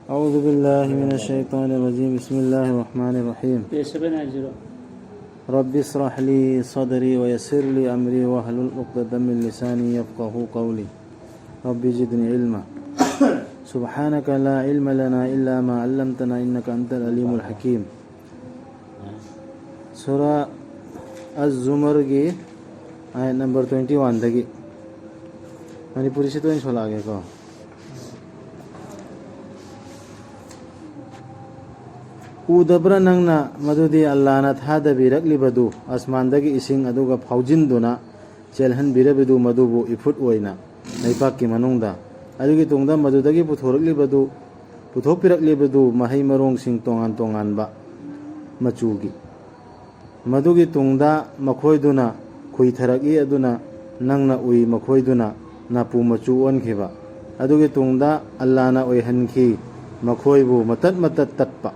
أعوذ بالله من الشيطان الرجيم بسم الله الرحمن الرحيم رب اشرح لي صدري ويسر لي أمري واحلل عقدة من لساني يفقهوا قولي رب زدني علما سبحانك لا علم لنا إلا ما علمتنا إنك أنت العليم الحكيم سورة الزمر की आयत नंबर 21 दगी मणिपुरी से तो इन सोला आगे को उदब्र नंगना मदुदी अल्लाहना थादबिरकलिबदु आसमानदगी इसिंग अदुगा फाउजिनदुना चेलहन बिरबदु मदुबु इफुट ओइना नैपाकि मनुंगदा अदुगी तुंगदा मदुदगी पुथोरकलिबदु पुथोपिरकलिबदु महै मरोंगसिंग तोंगान तोंगानबा मचुगी मदुगी तुंगदा मखोयदुना खुइथरगी अदुना नंगना उइ मखोयदुना नापु मचु ओनखिबा अदुगी तुंगदा अल्लाहना ओइहनखि मखोयबु मतत मतत तत्पा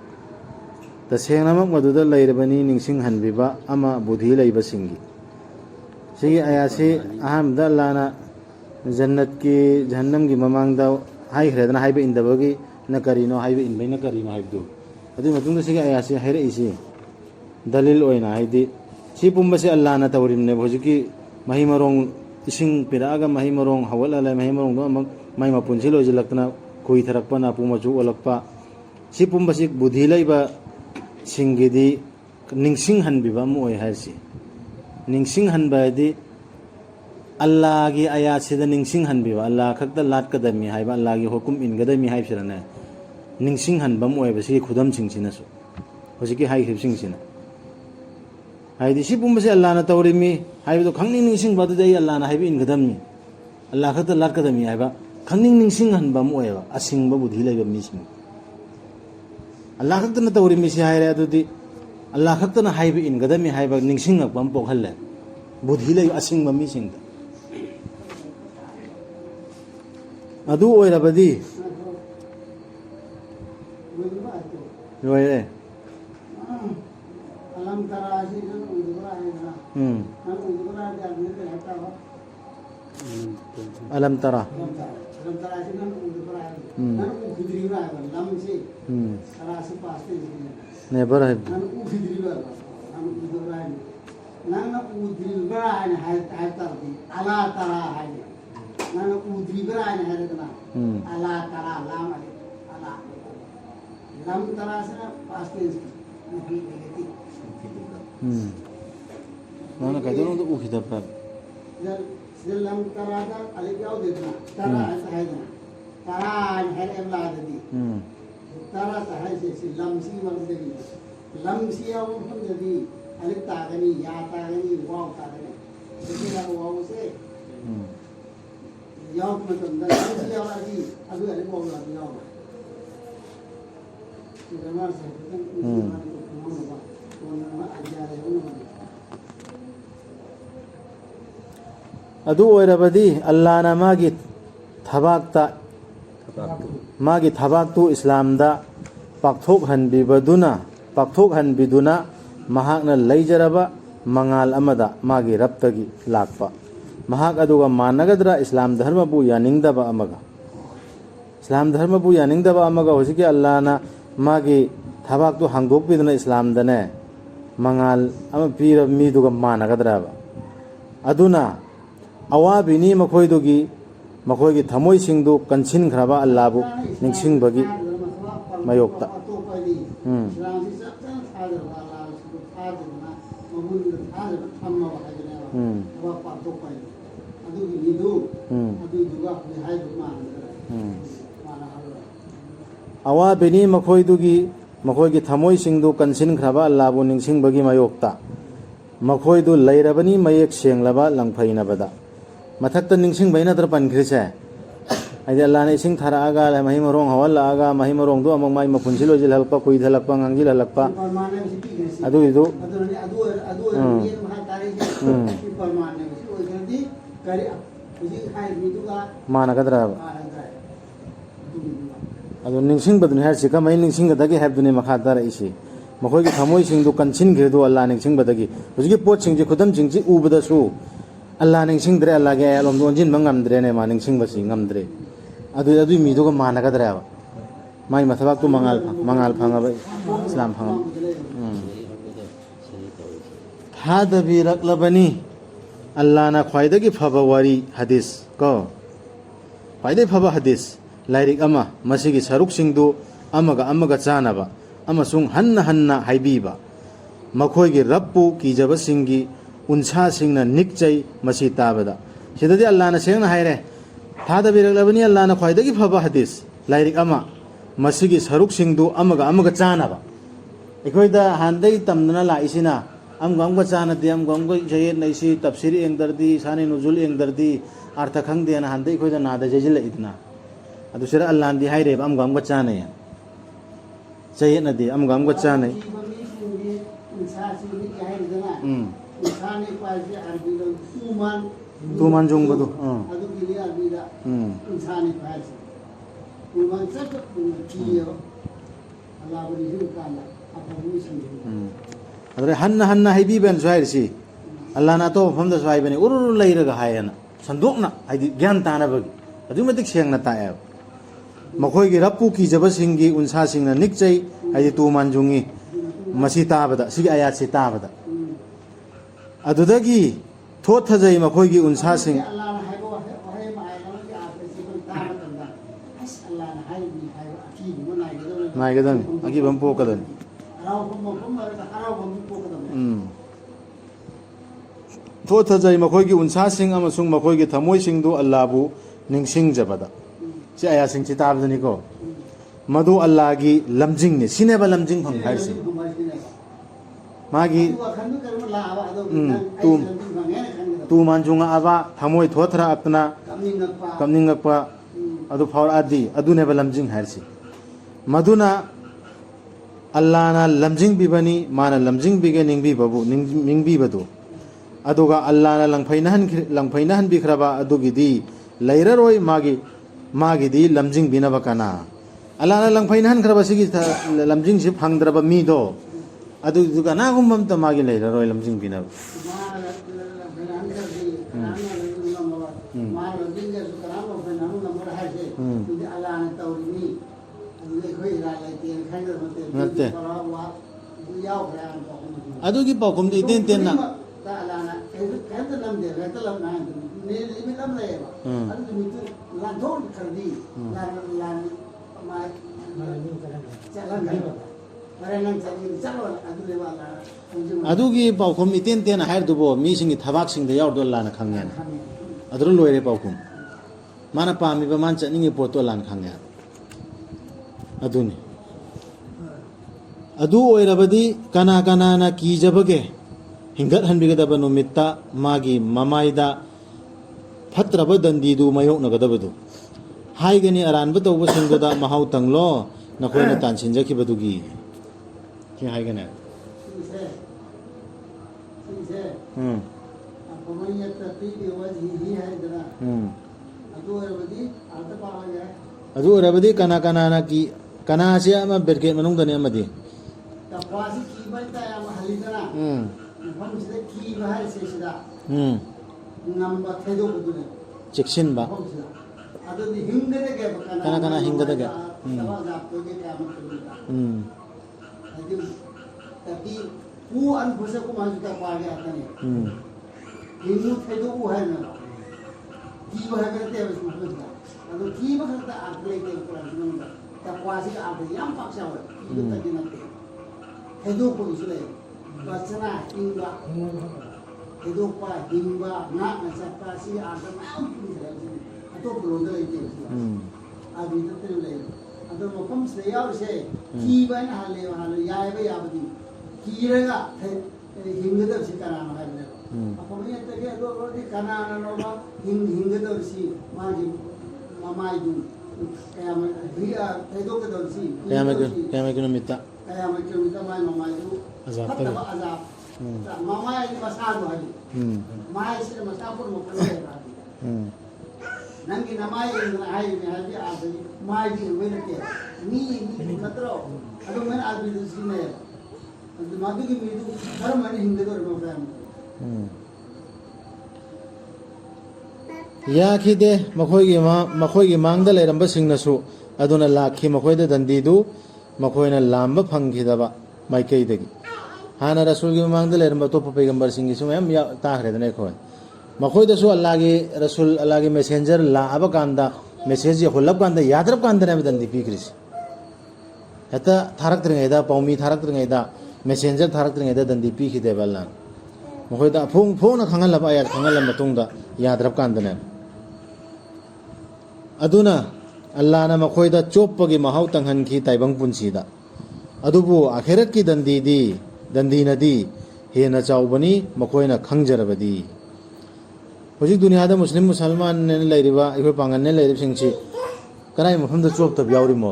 तसेंगनमक मदुदा लैरबनी निंगसिंग हनबिबा अमा बुद्धि लैबसिंगी सिगी आयासी अहमदा अल्लाहना जन्नत की जहन्नम की ममांगदा हाइख्रेदना हाइबे इंदबगी न करिनो हाइबे इनबै न करिनो हाइबदु अदु मतुंदा सिगी आयासी हाइरइसी दलील ओइना हाइदि सी पुंबसे अल्लाहना तवरिमने भोजिकी महिमरोंग इसिंग पिरागा महिमरोंग हवलाला महिमरोंग दो अमक माइ मपुंसी लोजिलक्तना खुइ थरकपा नापु मचु ओलकपा सी पुंबसे बुद्धि लैबा सिंगिदी निंगसिंग हनबिबा मु ओइ हाइसी निंगसिंग हनबादि अल्लाह की आयात सिदा निंगसिंग हनबिबा अल्लाह खक्ता लाटकदमी हाइबा अल्लाह की हुकुम इनगदमी हाइबसिरने निंगसिंग हनबम ओइबसि खुदम सिंगसिनसु होजिकी हाइखिबसिंगसिना हाइदि सि पुंबसे अल्लाहना तवरिमी हाइबदो खंगनिंग निंगसिंग बादुदै अल्लाहना हाइबि इनगदमी अल्लाह खक्ता लाटकदमी हाइबा खंगनिंग निंगसिंग हनबम ओइबा असिंगबा बुद्धि लैबा मिसिंग अल्लाह खक्तना तवरिमी सि हाइरे अदुदि अल्लाह खक्तना हाइबि इनगदमी हाइबा निंगसिंगकपम पोखल्ले बुद्धि लै असिंगबा मिसिंग अदु ओइरबदि लोइरे अलम तरासी जन उदबरा है ना हम उदबरा के आदमी के हटा हो अलम तरा अलम तरासी जन उदबरा है ना उदरीबरा है लम से तरासी पास्ते नेबर है ना उदरीबरा हम उदबरा है ना उदरीबरा है तरती अला तरा है ना उदरीबरा है ना अला तरा लाम अला लम तरासी पास्ते नहीं लेती mana kadang untuk dapat dalam taraga aligau dekna tara sahayna tara hal emla dadi tara sahay se lamsi war dadi lamsi aw hum dadi alig tagani ya tagani waw tagani dekina waw se yaw matam da lamsi aw adi adu alig waw adi yaw idamar se अदु ओइरबदि अल्लाहना मागी थबाक्तु इस्लामदा पाक्थोक हनबिदुना महाकना लैजरबा मंगाल अमदा मागी रब्तगी लाकपा महाक अदुगा मानगदरा इस्लाम धर्मबु यानिंगदबा अमगा इस्लाम धर्मबु यानिंगदबा अमगा होजिकी अल्लाहना मागी थबाक्तु हांगदोकपिदुना इस्लामदने मंगाल अमा पीर मीदुगा मानगदराबा अदुना अवाबिनी मखोयदुगी मखोयगी थमोयसिंगदु कनसिनख्रबा अल्लाहबु निंगसिंगबगी मयोक्ता अवाबिनी मखोयदुगी मखोयगी थमोयसिंगदु कनसिनख्रबा अल्लाहबु निंगसिंगबगी मयोक्ता मखोयदु लैरबनी मयेक सेंगलबा लंफैनबदा मथक्ता निंगसिंग बैना तर पनख्रिसे आइदि अल्लाहना इसिंग थारागा महि मरोंग हवलागा महि मरोंग दो अमंग माइ मफुनसिल ओजिल हलपा कुइध हलपा गांगिल हलपा अदु इदु मानगदराबा अदु निंगसिंग बदुनि हारसि कमाइ निंगसिंग गदगी हाबदुनि मखादार इसी मखोयगी थमोयसिंगदु कनसिनग्रेदु अल्लाह निंगसिंग बदगी हुजिगी पोतसिंगजि खुदमसिंगजि उबदसु अल्लाह निंगसिंगद्रे अल्लाह के आयालोम दोंजिन मंगमद्रे ने मा निंगसिंग बसि ngमद्रे अदु मीदुगा मानगद्रे ꯃꯥꯏ ꯃꯊꯕꯥꯛꯇꯨ ꯃꯉꯥꯜ ꯐꯪꯉꯕ ꯏꯁꯂꯥꯝ ꯐꯪꯉꯕ ꯊꯥꯗꯕꯤꯔꯛꯂꯕꯅꯤ ꯑꯜꯂꯥꯍꯅ ꯈ꯭ꯋꯥꯏꯗꯒꯤ ꯐꯕ ꯋꯥꯔꯤ ꯍꯗꯤꯁ ꯀꯣ ꯈ꯭ꯋꯥꯏꯗꯒꯤ ꯐꯕ ꯍꯗꯤꯁ ꯂꯥꯏꯔꯤꯛ ꯑꯃ ꯃꯁꯤꯒꯤ ꯁꯔꯨꯛꯁꯤꯡꯗꯨ ꯑꯃꯒ ꯑꯃꯒ ꯆꯥꯅꯕ ꯑꯃꯁꯨꯡ ꯍꯟꯅ ꯍꯟꯅ ꯍꯥꯏꯕꯤꯕ ꯃꯈꯣꯏꯒꯤ ꯔꯕꯄꯨ ꯀꯤꯖꯕꯁꯤꯡꯒꯤ ꯎꯟꯁꯥꯁꯤꯡꯅ ꯅꯤꯛꯆꯩ ꯃꯁꯤ ꯇꯥꯕꯗ ꯁꯤꯗꯗꯤ ꯑꯜꯂꯥꯍꯅ ꯁꯦꯡꯅ ꯍꯥꯏꯔꯦ ꯊꯥꯗꯕꯤꯔꯛꯂꯕꯅꯤ ꯑꯜꯂꯥꯍꯅ ꯈ꯭ꯋꯥꯏꯗꯒꯤ ꯐꯕ ꯍꯗꯤꯁ ꯂꯥꯏꯔꯤꯛ ꯑꯃ ꯃꯁꯤꯒꯤ ꯁꯔꯨꯛꯁꯤꯡꯗꯨ ꯑꯃꯒ ꯑꯃꯒ ꯆꯥꯅꯕ ꯑꯩꯈꯣꯏꯗ ꯍꯥꯟꯅꯗꯒꯤ ꯇꯝꯗꯨꯅ ꯂꯥꯛꯏꯁꯤꯅ ꯑꯃꯒ ꯑꯃꯒ ꯆꯥꯅꯗꯦ ꯑꯃꯒ ꯑꯃꯒ ꯖꯌꯦꯠꯅꯩꯁꯤ ꯇꯞꯁꯤꯔ ꯌꯦꯡꯗ꯭ꯔꯗꯤ ꯁꯥꯅꯤ ꯅꯨꯖꯨꯜ ꯌꯦꯡꯗ꯭ꯔꯗꯤ ꯑꯥꯔꯊ ꯈꯪꯗꯦꯅ ꯍꯥꯟꯅꯗꯒꯤ ꯑꯩꯈꯣꯏꯗ ꯅꯥꯗ ꯖꯩꯁꯤꯜꯂꯛꯏꯗꯅ ꯑꯗꯨ ꯁꯤꯗ ꯑꯜꯂꯥꯍꯅꯗꯤ ꯍꯥꯏꯔꯦꯕ ꯑꯃꯒ ꯑꯃꯒ ꯆꯥꯅꯩ ꯆꯌꯦꯠꯅꯗꯦ ꯑꯃꯒ ꯑꯃꯒ ꯆꯥꯅꯩ ꯇꯨꯃꯥꯟ ꯖꯨꯡꯕꯗꯨ ꯑꯗꯨꯗꯩ ꯍꯟꯅ ꯍꯟꯅ ꯍꯥꯏꯕꯤꯕꯅꯁꯨ ꯍꯥꯏꯔꯤꯁꯤ ꯑꯜꯂꯥꯍꯅ ꯑꯇꯣꯞꯄ ꯃꯐꯝꯗꯁꯨ ꯍꯥꯏꯕꯅꯤ ꯎꯔꯨ ꯂꯩꯔꯒ ꯍꯥꯏꯌꯦꯅ ꯁꯟꯗꯣꯛꯅ ꯍꯥꯏꯗꯤ ꯒ꯭ꯌꯥꯟ ꯇꯥꯅꯕꯒꯤ ꯑꯗꯨꯛꯀꯤ ꯃꯇꯤꯛ ꯁꯦꯡꯅ ꯇꯥꯛꯑꯦꯕ ꯃꯈꯣꯏꯒꯤ ꯔꯕꯄꯨ ꯀꯤꯖꯕꯁꯤꯡꯒꯤ ꯎꯟꯁꯥꯁꯤꯡꯅ ꯅꯤꯛꯆꯩ ꯍꯥꯏꯗꯤ ꯇꯨꯃꯥꯟꯖꯨꯡꯉꯤ ꯃꯁꯤ ꯇꯥꯕꯗ ꯁꯤꯒꯤ ꯑꯌꯥꯠꯁꯤ ꯇꯥꯕꯗ ꯑꯗꯨꯗꯒꯤ ꯊꯣꯠꯊꯖꯩ ꯃꯈꯣꯏꯒꯤ ꯎꯟꯁꯥꯁꯤꯡ ꯅꯥꯏꯒꯗꯕꯅꯤ ꯑꯀꯤꯕ ꯑꯃ ꯄꯣꯛꯀꯗꯕꯅꯤ ꯊꯣꯠꯊꯖꯩ ꯃꯈꯣꯏꯒꯤ ꯎꯟꯁꯥꯁꯤꯡ ꯑꯃꯁꯨꯡ ꯃꯈꯣꯏꯒꯤ ꯊꯃꯣꯏꯁꯤꯡꯗꯨ ꯑꯜꯂꯥꯍꯕꯨ ꯅꯤꯡꯁꯤꯡꯖꯕꯗ ꯁꯤ ꯑꯌꯥꯁꯤꯡꯁꯤ ꯇꯥꯕꯗꯅꯤꯀꯣ ꯃꯗꯨ ꯑꯜꯂꯥꯍꯒꯤ ꯂꯝꯖꯤꯡꯅꯤ ꯁꯤꯅꯦꯕ ꯂꯝꯖꯤꯡ ꯐꯪꯕ ꯍꯥꯏꯔꯤꯁꯤ ꯃꯥꯒꯤ ꯇꯨꯃꯥꯟꯖꯨꯡꯉꯛꯑꯕ ꯊꯃꯣꯏ ꯊꯣꯠꯊꯔꯛꯇꯅ ꯀꯞꯅꯤꯡꯉꯛꯄ ꯑꯗꯨ ꯐꯥꯎꯔꯛꯑꯗꯤ ꯑꯗꯨꯅꯦꯕ ꯂꯝꯖꯤꯡ ꯍꯥꯏꯔꯤꯁꯤ ꯃꯗꯨꯅ ꯑꯜꯂꯥꯍꯅ ꯂꯝꯖꯤꯡꯕꯤꯕꯅꯤ ꯃꯥꯅ ꯂꯝꯖꯤꯡꯕꯤꯒꯦ ꯅꯤꯡꯕꯤꯕꯗꯨ ꯑꯗꯨꯒ ꯑꯜꯂꯥꯍꯅ ꯂꯪꯐꯩꯅꯍꯟꯕꯤꯈ꯭ꯔꯕ ꯑꯗꯨꯒꯤꯗꯤ ꯂꯩꯔꯔꯣই ꯃꯥꯒꯤꯗꯤ ꯂꯝꯖꯤꯡꯕꯤꯅꯕ ꯀꯅꯥ ꯑꯜꯂꯥꯍꯅ ꯂꯪꯐꯩꯅꯍꯟꯈ꯭ꯔꯕ ꯁꯤꯒꯤ ꯂꯝꯖꯤꯡꯁꯤ ꯐꯪꯗ꯭ꯔꯕ ꯃꯤꯗꯣ ꯑꯗꯨꯗꯨ ꯀꯅꯥꯒꯨꯝꯕ ꯑꯝꯇ ꯃꯥꯒꯤ ꯂꯩꯔꯔꯣꯏ ꯂꯝꯖꯤꯡꯕꯤꯅꯕ ꯅꯠꯇꯦ ꯑꯗꯨꯒꯤ ꯄꯥꯎꯈꯨꯝꯗꯤ ꯏꯇꯦꯟ ꯇꯦꯟꯅ ꯑꯗꯨꯒꯤ ꯄꯥꯎꯈꯨꯝ ꯏꯇꯦꯟ ꯇꯦꯟꯅ ꯍꯥꯏꯔꯗꯨꯕꯣ ꯃꯤꯁꯤꯡꯒꯤ ꯊꯕꯥꯛꯁꯤꯡꯗ ꯌꯥꯎꯔꯗꯣ ꯑꯜꯂꯥꯍꯅ ꯈꯪꯉꯦꯅ ꯑꯗꯨꯅ ꯂꯣꯏꯔꯦ ꯄꯥꯎꯈꯨꯝ ꯃꯥꯅ ꯄꯥꯝꯃꯤꯕ ꯃꯥꯅ ꯆꯠꯅꯤꯡꯉꯤ ꯄꯣꯠꯇꯣ ꯑꯜꯂꯥꯍꯅ ꯈꯪꯉꯦ ꯑꯗꯨꯅꯤ ꯑꯗꯨ ꯑꯣꯏꯔꯕꯗꯤ ꯀꯅꯥꯅ ꯀꯤꯖꯕꯒꯦ ꯍꯤꯡꯒꯠꯍꯟꯕꯤꯒꯗꯕ ꯅꯨꯃꯤꯠꯇ ꯃꯥꯒꯤ ꯃꯃꯥꯏꯗ ꯐꯠꯇ꯭ꯔꯕ ꯗꯟꯗꯤꯗꯨ ꯃꯥꯌꯣꯛꯅꯒꯗꯕꯗꯨ ꯍꯥꯏꯒꯅꯤ ꯑꯔꯥꯟꯕ ꯇꯧꯕꯁꯤꯡꯗꯨꯗ ꯃꯍꯥꯎ ꯇꯪꯂꯣ ꯅꯈꯣꯏꯅ ꯇꯥꯟꯁꯤꯟꯖꯈꯤꯕꯗꯨꯒꯤ ꯁꯤ ꯍꯥꯏꯒꯅꯤ ꯑꯗꯨ ꯑꯣꯏꯔꯕꯗꯤ ꯀꯅꯥꯁꯤ ꯑꯃ ꯕ꯭ꯔꯦꯀꯦꯠ ꯃꯅꯨꯡꯗꯅꯤ ꯑꯃꯗꯤ ꯆꯦꯛꯁꯤꯟꯕ ꯀꯅꯥ ꯍꯤꯡꯒꯗꯒꯦ ꯀꯌꯥꯃ ꯅꯨꯃꯤꯠꯇ nangi namai indra hai me haji aadhi mai di wele ke ni matro adu men aadhi sine adu madu ki medu har mani hinde do ro fam yakhide makhoi gi mangda leiramba singnasu ꯑꯗꯨꯅ ꯂꯥꯛꯈꯤ ꯃꯈꯣꯏꯗ ꯗꯟꯗꯤꯗꯨ ꯃꯈꯣꯏꯅ ꯂꯥꯝꯕ ꯐꯪꯈꯤꯗꯕ ꯃꯥꯏꯀꯩꯗꯒꯤ ꯍꯥꯟꯅ ꯔꯁꯨꯜꯒꯤ ꯃꯃꯥꯡꯗ ꯂꯩꯔꯝꯕ ꯑꯇꯣꯞꯄ ꯄꯩꯒꯝꯕꯔꯁꯤꯡꯒꯤꯁꯨ ꯃꯌꯥꯝ ꯇꯥꯈ꯭ꯔꯦꯗꯅ ꯑꯩꯈꯣꯏ ꯃꯈꯣꯏꯗꯁꯨ ꯑꯜꯂꯥꯍꯒꯤ ꯔꯁꯨꯜ ꯑꯜꯂꯥꯍꯒꯤ ꯃꯦꯁꯦꯟꯖꯔ ꯂꯥꯛꯑꯕ ꯀꯥꯟꯗ ꯃꯦꯁꯦꯖ ꯌꯧꯍꯜꯂꯕ ꯀꯥꯟꯗ ꯌꯥꯗ꯭ꯔꯕ ꯀꯥꯟꯗꯅꯦꯕ ꯗꯟꯗꯤ ꯄꯤꯈ꯭ꯔꯤꯁꯤ ꯍꯦꯛꯇ ꯊꯥꯔꯛꯇ꯭ꯔꯤꯉꯩꯗ ꯄꯥꯎꯃꯤ ꯊꯥꯔꯛꯇ꯭ꯔꯤꯉꯩꯗ ꯃꯦꯁꯦꯟꯖꯔ ꯊꯥꯔꯛꯇ꯭ꯔꯤꯉꯩꯗ ꯗꯟꯗꯤ ꯄꯤꯈꯤꯗꯦꯕ ꯑꯜꯂꯥꯍꯅ ꯃꯈꯣꯏꯗ ꯐꯣꯡꯅ ꯈꯪꯍꯜꯂꯕ ꯑꯌꯥꯠ ꯈꯪꯍꯜꯂꯕ ꯃꯇꯨꯡꯗ ꯌꯥꯗ꯭ꯔꯕ ꯀꯥꯟꯗꯅꯦ ꯑꯗꯨꯅ ꯑꯜꯂꯥꯍꯅ ꯃꯈꯣꯏꯗ ꯆꯣꯞꯄꯒꯤ ꯃꯍꯥꯎ ꯇꯪꯍꯟꯈꯤ ꯇꯥꯏꯕꯪ ꯄꯨꯟꯁꯤꯗ ꯑꯗꯨꯕꯨ ꯑꯈꯦꯔꯠꯀꯤ ꯗꯟꯗꯤꯅꯗꯤ ꯍꯦꯟꯅ ꯆꯥꯎꯕꯅꯤ ꯃꯈꯣꯏꯅ ꯈꯪꯖꯔꯕꯗꯤ ꯍꯧꯖꯤꯛ ꯗꯨꯅꯤꯌꯥꯗ ꯃꯨꯁꯂꯤꯝ ꯃꯨꯁꯜꯃꯥꯟꯅ ꯂꯩꯔꯤꯕ ꯑꯩꯈꯣꯏ ꯄꯥꯡꯒꯜꯅ ꯂꯩꯔꯤꯕꯁꯤꯡꯁꯤ ꯀꯗꯥꯏ ꯃꯐꯝꯗ ꯆꯣꯞꯇꯕ ꯌꯥꯎꯔꯤꯃꯣ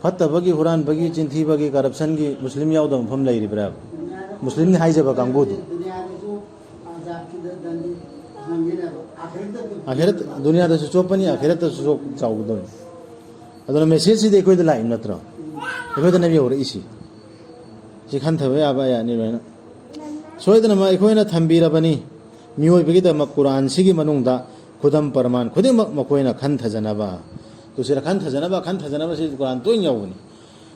ꯐꯠꯇꯕꯒꯤ ꯍꯨꯔꯥꯟꯕꯒꯤ ꯆꯤꯟꯊꯤꯕꯒꯤ ꯀꯔꯞꯁꯟꯒꯤ ꯃꯨꯁꯂꯤꯝ ꯌꯥꯎꯗꯕ ꯃꯐꯝ ꯂꯩꯔꯤꯕ꯭ꯔꯥ ꯃꯨꯁꯂꯤꯝꯅꯤ ꯍꯥꯏꯖꯕ ꯀꯥꯡꯕꯨꯗꯨ ꯑꯈꯦꯔꯠ ꯗꯨꯅꯤꯌꯥꯗꯁꯨ ꯆꯣꯞꯄꯅꯤ ꯑꯈꯦꯔꯠꯇꯁꯨ ꯆꯥꯎꯒꯗꯕꯅꯤ ꯑꯗꯨꯅ ꯃꯦꯁꯦꯖꯁꯤꯗꯤ ꯑꯩꯈꯣꯏꯗ ꯂꯥꯛꯏ ꯅꯠꯇ꯭ꯔꯣ ꯑꯩꯈꯣꯏꯗꯅꯦꯕ ꯌꯧꯔꯛꯏꯁꯤ ꯁꯤ ꯈꯟꯊꯕ ꯌꯥꯕ ꯑꯌꯥꯠꯅꯤ ꯂꯣꯏꯅ ꯁꯣꯏꯗꯅꯃꯛ ꯑꯩꯈꯣꯏꯅ ꯊꯝꯕꯤꯔꯕꯅꯤ ꯃꯤꯑꯣꯏꯕꯒꯤꯗꯃꯛ ꯀꯨꯔꯥꯟꯁꯤꯒꯤ ꯃꯅꯨꯡꯗ ꯈꯨꯗꯝ ꯄꯔꯃꯥꯟ ꯈꯨꯗꯤꯡꯃꯛ ꯃꯈꯣꯏꯅ ꯈꯟꯊꯖꯅꯕ ꯇꯨꯁꯤꯗ ꯈꯟꯊꯖꯅꯕꯁꯤ ꯀꯨꯔꯥꯟ ꯇꯣꯏꯅ ꯌꯥꯎꯕꯅꯤ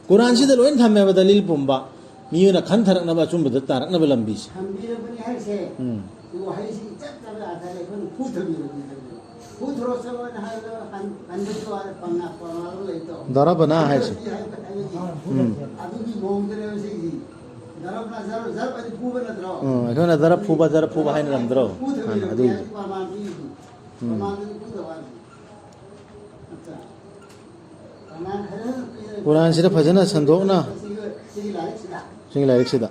ꯀꯨꯔꯥꯟꯁꯤꯗ ꯂꯣꯏꯅ ꯊꯝꯃꯦꯕ ꯗꯂꯤꯜ ꯄꯨꯝꯕ ꯃꯤꯑꯣꯏꯅ ꯈꯟꯊꯔꯛꯅꯕ ꯑꯆꯨꯝꯕꯗ ꯇꯥꯔꯛꯅꯕ ꯂꯝꯕꯤꯁꯦ ꯊꯝꯕꯤꯔꯕꯅꯤ ꯍꯥꯏꯁꯦ ꯋꯥꯍꯩꯁꯤ ꯏꯆꯠ ꯆꯠꯂ ꯑꯥꯊꯔ ꯑꯩꯈꯣꯏꯅ ꯐꯨꯊꯕꯤꯔꯕꯅꯤ ꯍꯥꯏꯕꯅꯤ ꯐꯨꯊꯔꯣ ꯆꯠꯂꯣꯅ ꯍꯥꯏꯕꯗ ꯍꯟꯕꯁꯨ ꯄꯪꯉꯥꯕ ꯂꯩꯇꯣ ꯗꯔꯕꯅ ꯍꯥꯏꯁꯦ ꯑꯗꯨꯒꯤ ꯃꯑꯣꯡꯗꯅꯦꯕ ꯁꯤꯒꯤ ꯗꯔꯕꯅ ꯖꯔꯕ ꯍꯥꯏꯗꯤ ꯐꯨꯕ ꯅꯠꯇ꯭ꯔꯣ ꯑꯩꯈꯣꯏꯅ ꯖꯔꯕ ꯐꯨꯕ ꯍꯥꯏꯅꯔꯝꯗ꯭ꯔꯣ ꯑꯗꯨꯒꯤ ꯀꯨꯔꯥꯟꯁꯤꯗ ꯐꯖꯅ ꯁꯟꯗꯣꯛꯅ ꯁꯤꯒꯤ ꯂꯥꯏꯔꯤꯛꯁꯤꯗ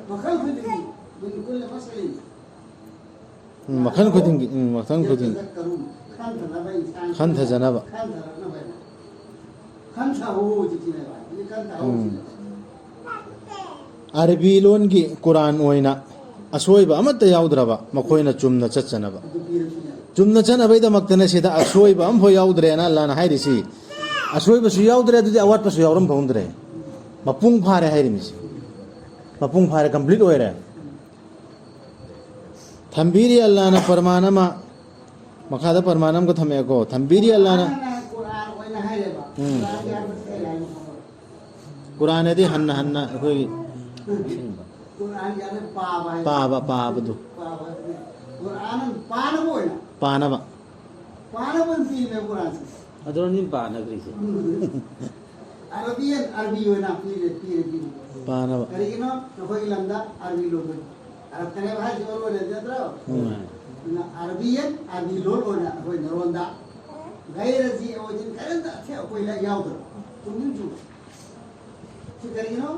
ꯃꯈꯜ ꯈꯨꯗꯤꯡꯒꯤ ꯈꯟꯊꯖꯅꯕ ꯑꯔꯕꯤ ꯂꯣꯟꯒꯤ ꯀꯨꯔꯥꯟ ꯑꯣꯏꯅ ꯑꯁꯣꯏꯕ ꯑꯃꯠꯇ ꯌꯥꯎꯗ꯭ꯔꯕ ꯃꯈꯣꯏꯅ ꯆꯨꯝꯅ ꯆꯠꯆꯅꯕ ꯆꯨꯝꯅ ꯆꯠꯅꯕꯒꯤꯗꯃꯛꯇꯅ ꯁꯤꯗ ꯑꯁꯣꯏꯕ ꯑꯃꯐꯥꯎ ꯌꯥꯎꯗ꯭ꯔꯦꯅ ꯑꯜꯂꯥꯍꯅ ꯍꯥꯏꯔꯤꯁꯤ ꯑꯁꯣꯏꯕꯁꯨ ꯌꯥꯎꯗ꯭ꯔꯦ ꯑꯗꯨꯗꯤ ꯑꯋꯥꯠꯄꯁꯨ ꯌꯥꯎꯔꯝꯐꯧꯗ꯭ꯔꯦ ꯃꯄꯨꯡ ꯐꯥꯔꯦ ꯍꯥꯏꯔꯤꯃꯤꯁꯤ ꯃꯄꯨꯡ ꯐꯥꯔꯦ ꯀꯝꯄ꯭ꯂꯤꯠ ꯑꯣꯏꯔꯦ ꯊꯝꯕꯤꯔꯤ ꯑꯜꯂꯥꯍꯅ ꯄꯔꯃꯥꯟ ꯑꯃ ꯃꯈꯥꯗ ꯄꯔꯃꯥꯟ ꯑꯃꯒ ꯊꯝꯃꯛꯑꯦꯀꯣ ꯊꯝꯕꯤꯔꯤ ꯑꯜꯂꯥꯍꯅ ꯀꯨꯔꯥꯟꯗꯤ ꯍꯟꯅ ꯑꯩꯈꯣꯏꯒꯤ ꯄꯥꯕꯗꯨ ꯄꯥꯅꯕ ꯑꯗꯨꯅꯤ ꯄꯥꯅꯈ꯭ꯔꯤꯁꯦ ꯑꯔꯕꯤ ꯑꯣꯏꯅ ꯄꯤꯔꯦ ꯄꯥꯅꯕ ꯀꯔꯤꯒꯤꯅꯣ ꯅꯈꯣꯏꯒꯤ ꯂꯝꯗ ꯑꯔꯕꯤ ꯂꯣꯟ ꯑꯔꯕꯇꯅꯦꯕ ꯍꯥꯏꯁꯤ ꯂꯣꯟ ꯅꯠꯇ꯭ꯔꯣ ꯑꯔꯕꯤ ꯂꯣꯟ ꯑꯣꯏꯅ ꯑꯩꯈꯣꯏ ꯅꯔꯣꯟꯗ ꯒꯩꯔꯖꯤ ꯑꯣꯏꯖꯤꯟ ꯀꯔꯤꯝꯇ ꯑꯩꯈꯣꯏ ꯌꯥꯎꯗ꯭ꯔꯣ ꯆꯨꯝꯃꯤ ꯁꯤ ꯀꯔꯤꯒꯤꯅꯣ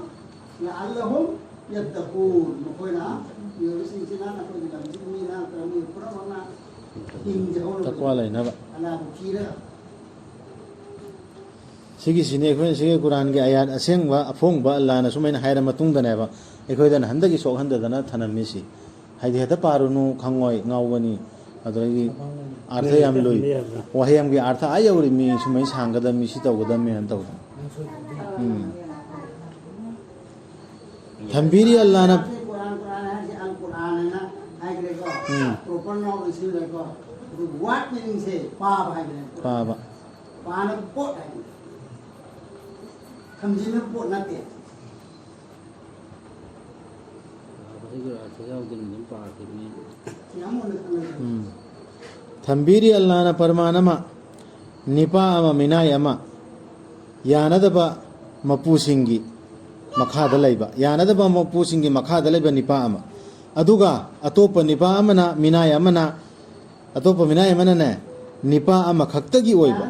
ꯂꯑꯜꯂꯍꯨꯝ ꯌꯠꯇꯀꯨꯟ ꯃꯈꯣꯏꯅ ꯃꯤꯑꯣꯏꯕꯁꯤꯡꯁꯤꯅ ꯑꯩꯈꯣꯏꯒꯤ ꯂꯝꯁꯤꯒꯤ ꯃꯤꯅ ꯃꯤ ꯄꯨꯝꯅꯃꯛꯅ ꯇꯛꯋꯥ ꯂꯩꯅꯕ ꯑꯜꯂꯥꯍꯕꯨ ꯀꯤꯔꯒ ꯁꯤꯒꯤꯁꯤꯅꯤ ꯑꯩꯈꯣꯏꯅ ꯁꯤꯒꯤ ꯀꯨꯔꯥꯟꯒꯤ ꯑꯌꯥꯠ ꯑꯁꯦꯡꯕ ꯑꯐꯣꯡꯕ ꯑꯜꯂꯥꯍꯅ ꯁꯨꯃꯥꯏꯅ ꯍꯥꯏꯔ ꯃꯇꯨꯡꯗꯅꯦꯕ ꯑꯩꯈꯣꯏꯗ ꯅꯍꯥꯟꯗꯒꯤ ꯁꯣꯛꯍꯟꯗꯗꯅ ꯊꯅꯝꯃꯤꯁꯤ ꯍꯥꯏꯗꯤ ꯍꯦꯛꯇ ꯄꯥꯔꯨꯅꯨ ꯈꯪꯉꯣꯏ ꯉꯥꯎꯒꯅꯤ ꯑꯗꯨꯗꯒꯤ ꯑꯥꯔꯊ ꯌꯥꯝ ꯂꯨꯏ ꯋꯥꯍꯩ ꯑꯃꯒꯤ ꯑꯥꯔꯊ ꯌꯧꯔꯤ ꯃꯤ ꯁꯨꯃꯥꯏꯅ ꯁꯥꯡꯒꯗꯕꯅꯤ ꯁꯤ ꯇꯧꯒꯗꯕꯅꯤꯅ ꯇꯧꯗꯅ ꯊꯝꯕꯤꯔꯤ ꯑꯜꯂꯥꯍꯅ ꯄꯥꯕ ꯄꯣꯠ ꯍꯥꯏꯕ ꯊꯝꯖꯤꯟꯕ ꯄꯣꯠ ꯅꯠꯇꯦ ꯌꯥꯎꯗꯅ ꯑꯗꯨꯝ ꯄꯥꯈꯤꯕꯅꯤ ꯊꯝꯕꯤꯔꯤ ꯑꯜꯂꯥꯍꯅ ꯄꯔꯃꯥꯟ ꯑꯃ ꯅꯤꯄꯥ ꯑꯃ ꯃꯤꯅꯥꯏ ꯑꯃ ꯌꯥꯅꯗꯕ ꯃꯄꯨꯁꯤꯡꯒꯤ ꯃꯈꯥꯗ ꯂꯩꯕ ꯅꯤꯄꯥ ꯑꯃ ꯑꯗꯨꯒ ꯑꯇꯣꯞꯄ ꯃꯤꯅꯥꯏ ꯑꯃꯅꯅꯦ ꯅꯤꯄꯥ ꯑꯃꯈꯛꯇꯒꯤ ꯑꯣꯏꯕ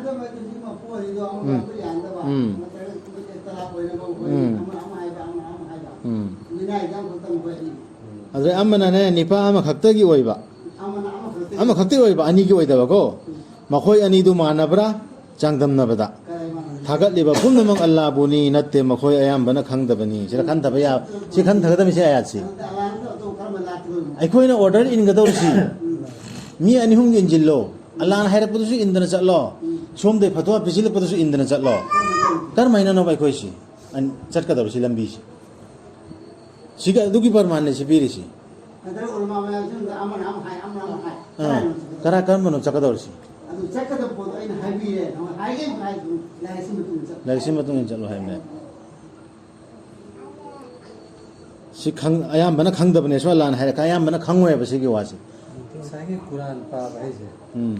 ꯑꯗꯨꯗꯩ ꯑꯃꯅꯅꯦ ꯅꯤꯄꯥ ꯑꯃꯈꯛꯇꯒꯤ ꯑꯣꯏꯕ ꯑꯅꯤꯒꯤ ꯑꯣꯏꯗꯕꯀꯣ ꯃꯈꯣꯏ ꯑꯅꯤꯗꯨ ꯃꯥꯟꯅꯕ꯭ꯔꯥ ꯆꯥꯡꯗꯝꯅꯕꯗ ꯊꯥꯒꯠꯂꯤꯕ ꯄꯨꯝꯅꯃꯛ ꯑꯜꯂꯥꯍꯕꯨꯅꯤ ꯅꯠꯇꯦ ꯃꯈꯣꯏ ꯑꯌꯥꯝꯕꯅ ꯈꯪꯗꯕꯅꯤ ꯁꯤꯗ ꯈꯟꯊꯕ ꯌꯥꯕ ꯁꯤ ꯈꯟꯊꯒꯗꯕꯅꯤ ꯁꯤ ꯑꯌꯥꯠꯁꯤ ꯑꯩꯈꯣꯏꯅ ꯑꯣꯔꯗꯔ ꯏꯟꯒꯗꯧꯔꯤꯁꯤ ꯃꯤ ꯑꯅꯤ ꯑꯍꯨꯝꯒꯤ ꯏꯟꯖꯤꯜꯂꯣ ꯑꯜꯂꯥꯍꯅ ꯍꯥꯏꯔꯛꯄꯗꯨꯁꯨ ꯏꯟꯗꯅ ꯆꯠꯂꯣ ꯁꯣꯝꯗꯩ ꯐꯇꯋꯥ ꯄꯤꯁꯤꯜꯂꯛꯄꯗꯨꯁꯨ ꯏꯟꯗꯅ ꯆꯠꯂꯣ ꯀꯔꯝꯍꯥꯏꯅꯅꯣꯕ ꯑꯩꯈꯣꯏꯁꯤ ꯆꯠꯀꯗꯧꯔꯤꯁꯤ ꯂꯝꯕꯤꯁꯤ ꯁꯤꯒ ꯑꯗꯨꯒꯤ ꯄꯔꯃꯥꯟꯅꯦ ꯁꯤ ꯄꯤꯔꯤꯁꯤ ꯑꯃꯅ ꯑꯃ ꯍꯥꯏ ꯀꯔꯝꯕꯅꯣ ꯆꯠꯀꯗꯧꯔꯤꯁꯤ ꯑꯗꯨ ꯆꯠꯀꯗꯕ ꯄꯣꯠꯇꯣ ꯑꯩꯅ ꯍꯥꯏꯕꯤꯔꯦ 하이게 하이도 라이스면 좀 있어. ลายสิมาตรงนี้จะรู้ให้ไหมสิขังอายามมันขังดับเนี่ยช่วยลานให้กายามมันขังไว้ภาษากี่ว่าสิ सागे कुरान पा भाई से อืม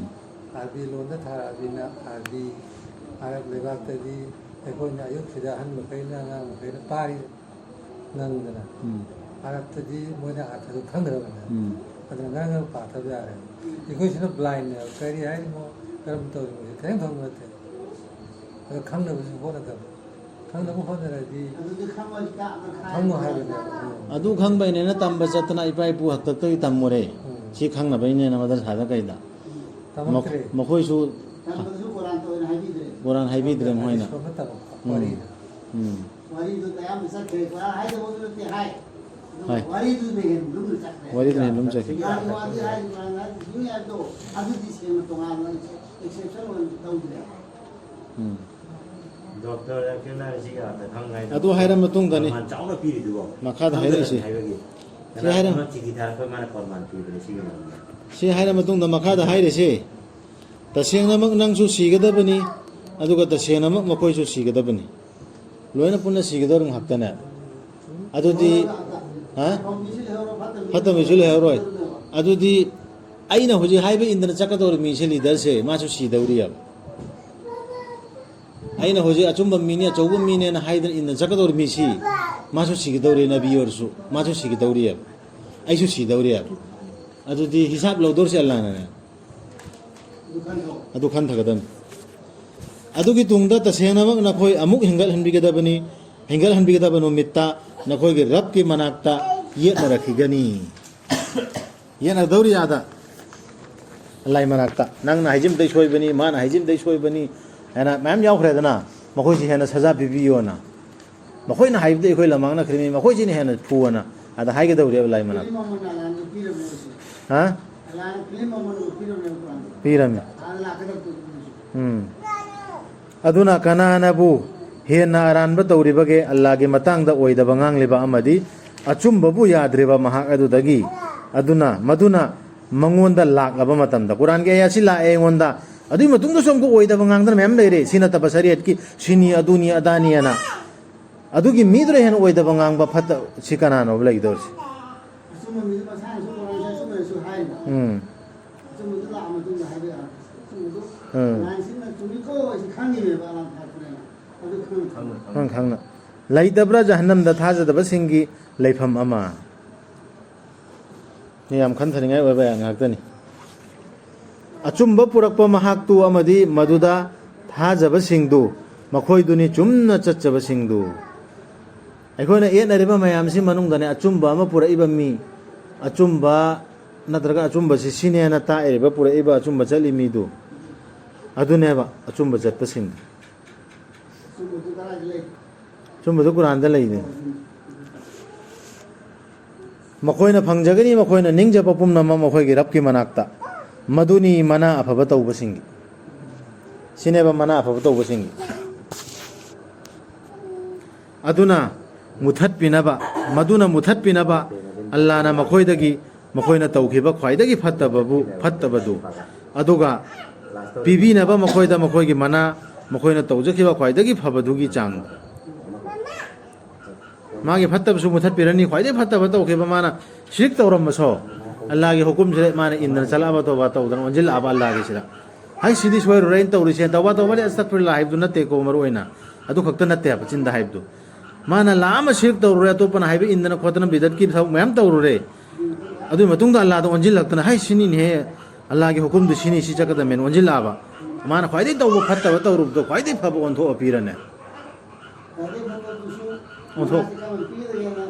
आदि लोन था आदि ना आदि आरब लेबाक तदी एको ना युद्ध फिदा हन मकैना ना मकैना पारी नंदना อืม आरब तदी मोना हाथ तो खंग रहा อืม अदर गांगा पाथ जा रहे एको सिर्फ ब्लाइंड है करी है मो करम तो थे थंग मत अदर खंग न बस हो ना खंग न हो ना दी अदुदी खामल का खंग है बने อะดูขังไปเนี่ยนะตำบัจจัตนาอีไปปูหักตะตึ้ยตำโมเรสิขังน่ะไปเนี่ยนะมาดันสาดะไกดะ तमंत्रे มะค่อยสู้ तंबसु कुरान तो हाइबी โบราณให้พี่เตรียมให้นะ इसको बता वारी อืม वारी तो तया मिसा के कुरान हाइ तो बोलते थे हाइ हाइ। वारी तो में लुम सकते วารีตเนี่ยลุมจัก यार वादी हाइ कुरान ना दुनिया तो अदुदी से में तो आन एक्सेप्शन वन तो दे อืม ดอกเตอร์แล้วก็น่าจะอยากแต่ทางไง อะดูให้เรามาตุ้งกันนี่ มันเจ้าหน้าที่ดูบอก มาคาดให้ได้สิ ที่ให้เราจิกิทาร์ก็มาประมาณปีเป็นสิ่งนั้น สิให้เรามาตุ้งแต่มาคาดให้ได้สิแต่เสียงน้ำมักนั่งสู้สีกันได้ปะนี่อะดูก็แต่เสียงน้ำมักมาค่อยสู้สีกันได้ปะนี่รวยนะปุ่นนะสีกันได้รงหักกันเนี่ยอะดูดีฮะ हम मिसिल है और फत พัตตมิชุเลหรอยอะดูดีไอ้น่ะหุจิให้ไปอินเทอร์เน็ตจักรตัวมีเชลีเดอร์เซมาสู้สีดาวเรียบไอ้น่ะหุจิอาจุมบัมมีเนี่ยจูบัมมีเนี่ยนะให้อินเทอร์เน็ตจักรตัวมีสีมาสู้สีกันดาวเรียนบีอร์สูมาสู้สีกันดาวเรียบไอ้สู้สีดาวเรียบอะดูดีฮิซับเราดอร์เซอัลลาห์เนี่ย दुकान हो adu khan thagadan adu ki tungda tasena mak na khoi amuk hingal hanbi gada bani hingal hanbi gada banu mitta na khoi ge rab ki manakta ye na rakhi gani ye na dauri ada lai manakta nang na hijim dei choi bani ma na hijim dei choi bani ana mam yaw khre dana ma khoi ji hena saza bi bi yo na ma khoi na haib dei khoi lamang na khrimi ma khoi ji ni hena phuana ada hai ge dauri lai manak film मन लान पीर में ha लान film मन पीर में Quran piram अल्लाह का तो aduna kananabu hena aranba tawribage Allah gi matangda oidaba ngangliba amadi achumbabu yadriba mahak adudagi aduna maduna mangonda laklaba matamda Quran ge ayasi la engonda adui matungda somko oidaba ngangdana mem leire sina tabasariyat ki sini aduni adaniana adugi midre hen oidaba ngangba phat sikana no blai dorsi सुमन मिल मसान सुमन सुमन सु high सुमन तो ला म तुम high बे सुमन तो नासिन न तुमी को खानी में बाला थाकुने अदु Khan khang laidabra jahannamda thajadaba singi leifam ama ni yam khan thaningai oiba yang haktani achumba purakpa mahaktu amadi maduda thajaba singdu makhoi duni chumna chachaba singdu aikoina yenariba mayam si manungdane achumba ama pura iba mi achumba natraga achumba si sinena ta eriba pura iba achumba chali mi du aduneba achumba chatpa sing सुमन तो करा ले chumba Quran da leine makoina phangjagani makoina ningjaba pumnama makhoi gi rabki manakta maduni mana afaba tawba singi sineba mana afaba tawba singi aduna muthat pinaba maduna muthat pinaba Allah na makhoidagi makhoina tawkhiba khwaidagi fattabadu aduga pibinaba makhoida makhoigi mana makhoina tawjakhiba khwaidagi phabadugi chang मागे फत्तबसु मुथत पिरनी ख्वाइदे फत्तब तौखेबा माना शिरक तौरमसो अल्लाह के हुकुम से माने इंदन चलाबा तौबा तौदन वंजिल आबा अल्लाह के सिरा हाई सिदी सोय रेन तौरिसे तौबा तौबा अस्तगफिरुल्लाह हाइबदु नते को मरु ओइना अदु खक्त नते अब चिंदा हाइबदु माना लामा शिरक तौरुरे तोपन हाइबे इंदन खोतन बिदत की सब मैम तौरुरे अदु मतुंग दा अल्लाह दो वंजिल लगतन हाई सिनी ने अल्लाह के हुकुम दु सिनी सि जगद मेन वंजिल आबा माना ख्वाइदे तौबा फत्तब तौरुब दो ख्वाइदे फब ओंथो अपिरने अदु भगो तुसु ओंथो पीर ये ना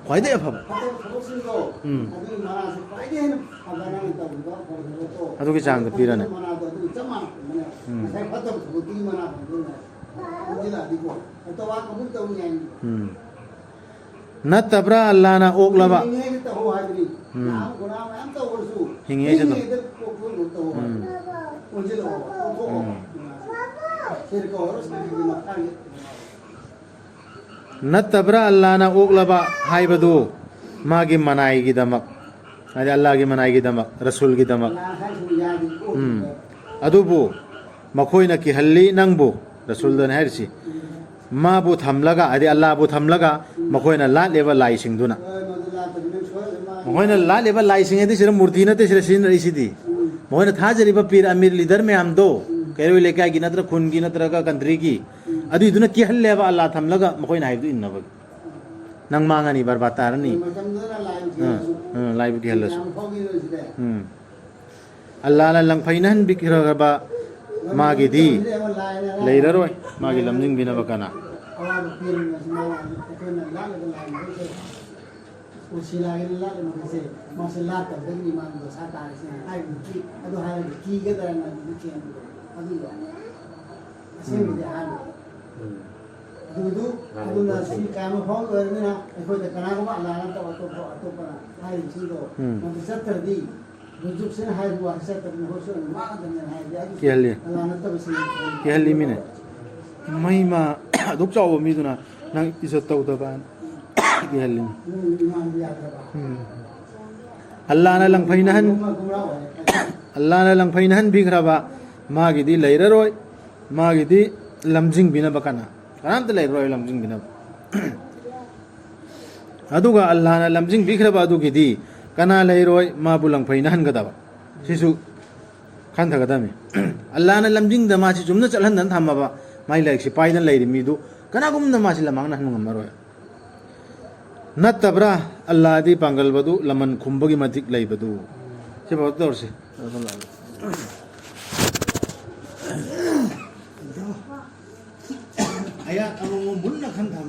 ख्वाइदे फब फतो फबसिंगो अदु मारा से पाइदे है फगाना नि तब तो अदुगी चांग पिरने मना तो अदु जमा मने sai फतो फबती मना फदु जिला दिको तो वा कबूल तो नहीं नत्तब्रा अल्लाह ना ओकलबा हिंगे तो हो हाइबरी नाम गुना में तो वर्षु हिंगे से तो को तो हो उजिल हो तो फिर को और उसकी दिमाग आ नत्तब्रा अल्लाह ना ओकलबा हाइबदु मागी मनाई की दमक अरे अल्लाह की मनाई की दमक रसूल की दमक ला है याद को अदुबु मखोइना किहल्ली नंगबो रसूलदन हैरसी माबु थमलगा अदि अल्लाहबु थमलगा मखोइना लालेबा लाइसिंगदुना मखोइना लालेबा लाइसिंग एदि सिर मूर्ति नते सिर सिन रइसिदि मखोइना थाजरिबा पीर अमीर लीडर में आमदो कैरोइ लेकाय की नत्र खुन की नत्र का कंट्री की अदि दुना किहल्लेबा अल्लाह थमलगा मखोइना हाइदु इन्नबा नंग मांगानी बर्बाद तारनी लाइव किहल्लसु अल्लाह ला लंगफैनहन बिखरबा मागी दी लेररोय मागी लमजिंग बिनबा kana kihalli mine mai ma duk chaw mi duna nang isat taw da ban kihalli Allah na lang phainahan Allah na lang phainahan bigraba magi di leiraroi magi di lamjing bina bakana kanam ta leiroi lamjing bina aduga Allah na lamjing bigraba adugi di kana leiroi ma bulang phainahan gadaba sisu khan tha gadami Allah na lamjing da ma chi jumna chalhan nan thamaba mai laik si paidan leiri mi du kana gum na ma si lamang na hangam maroi natabra Allah di pangal badu laman khumbagi matik lai badu se baut dor se ayat among mun na khan